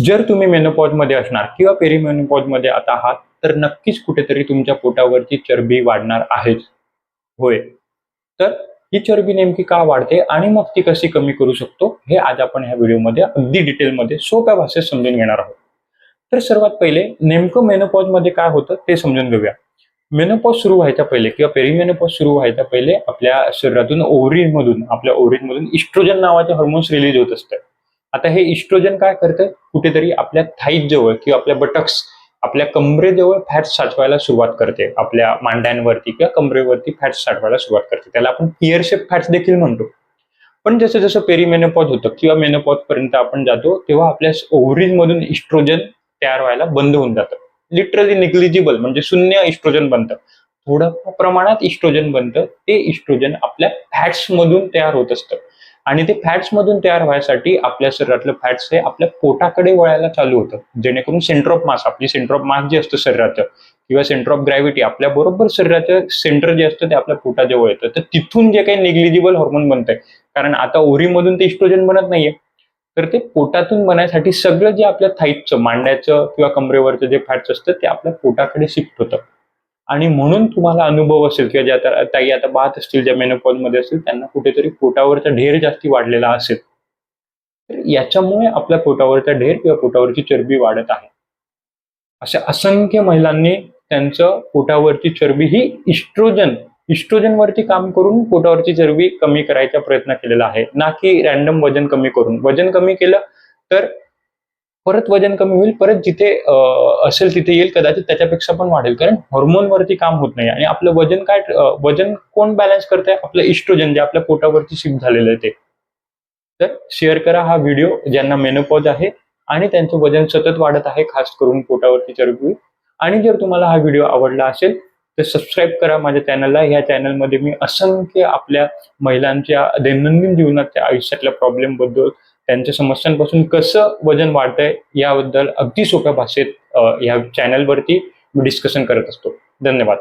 जर तुम्ही मेनोपॉज मध्ये असणार किंवा पेरिमेनोपॉज मध्ये आता आहात, तर नक्कीच कुठेतरी तुमच्या पोटावरची चरबी वाढणार आहेच. होय. तर ही चरबी नेमकी का वाढते आणि मग ती कशी कमी करू शकतो, हे आज आपण ह्या व्हिडिओमध्ये अगदी डिटेलमध्ये सोप्या भाषेत समजून घेणार आहोत. तर सर्वात पहिले नेमकं मेनोपॉज मध्ये काय होतं ते समजून घेऊया. मेनोपॉज सुरू व्हायच्या पहिले किंवा पेरिमेनोपॉज सुरू व्हायच्या पहिले आपल्या शरीरातून आपल्या ओव्हरीमधून इस्ट्रोजन नावाचे हार्मोन्स रिलीज होत असतात. आता हे इस्ट्रोजन काय करतं, कुठेतरी आपल्या थाईज जवळ किंवा आपल्या बटक्स, आपल्या कमरेजवळ फॅट्स साठवायला सुरुवात करते. आपल्या मांड्यांवरती किंवा कमरेवरती फॅट्स साठवायला सुरुवात करते. त्याला आपण पियर शेप फॅट्स देखील म्हणतो. पण जसं जसं पेरिमेनोपॉज होतं किंवा मेनोपॉज पर्यंत आपण जातो, तेव्हा आपल्या ओव्हरीज मधून इस्ट्रोजन तयार व्हायला बंद होऊन जातं. लिटरली निग्लिजिबल म्हणजे शून्य इस्ट्रोजन बनतं. थोडं प्रमाणात इस्ट्रोजन बनतं. ते इस्ट्रोजन आपल्या फॅट्स मधून तयार होत असतं. आणि ते फॅट्स मधून तयार व्हायसाठी आपल्या शरीरातलं फॅट्स हे आपल्या पोटाकडे वळायला चालू होतं. जेणेकरून सेंटर ऑफ मास, आपली सेंटर ऑफ मास जे असतं शरीराचं किंवा सेंटर ऑफ ग्रॅव्हिटी, आपल्या बरोबर शरीराचं सेंटर जे असतं ते आपल्या पोटाजवळ येतं. तर तिथून जे काही निग्लिजिबल हार्मोन बनतंय, कारण आता ओव्हरीमधून ते इस्ट्रोजन बनत नाहीये, तर ते पोटातून बनायसाठी सगळं जे आपल्या थाईजचं, मांड्याचं किंवा कमरेवरचं जे फॅट्स असतं ते आपल्या पोटाकडे शिफ्ट होतं. आणि म्हणून तुम्हाला अनुभव असेल किंवा ज्या ताई आता पाहत असतील, ज्या मेनोपॉज मध्ये असतील, त्यांना कुठेतरी पोटावरचा ढेर जास्ती वाढलेला असेल. तर याच्यामुळे आपल्या पोटावरचा ढेर किंवा पोटावरची चरबी वाढत आहे. अशा असंख्य महिलांनी त्यांचं पोटावरची चरबी ही इस्ट्रोजनवरती काम करून पोटावरची चरबी कमी करायचा प्रयत्न केलेला आहे, ना की रॅन्डम वजन कमी करून. वजन कमी केलं तर परत वजन कमी होईल, परत जिथे असेल तिथे येईल, कदाचित त्याच्यापेक्षा पण वाढेल, कारण हॉर्मोनवरती काम होत नाही. आणि आपलं वजन वजन कोण बॅलन्स करतंय? आपलं इस्ट्रोजन, जे आपल्या पोटावरती शिफ्ट झालेलं आहे ते. तर शेअर करा हा व्हिडिओ ज्यांना मेनोपॉज आहे आणि त्यांचं वजन सतत वाढत आहे, खास करून पोटावरची चरबी. आणि जर तुम्हाला हा व्हिडिओ आवडला असेल तर सबस्क्राईब करा माझ्या चॅनलला. ह्या चॅनलमध्ये मी असंख्य आपल्या महिलांच्या दैनंदिन जीवनाच्या आयुष्यातल्या प्रॉब्लेम बद्दल, त्यांच्या समस्यांपासून कसं वजन वाढतंय याबद्दल अगदी सोप्या भाषेत या चॅनलवरती मी डिस्कशन करत असतो. धन्यवाद.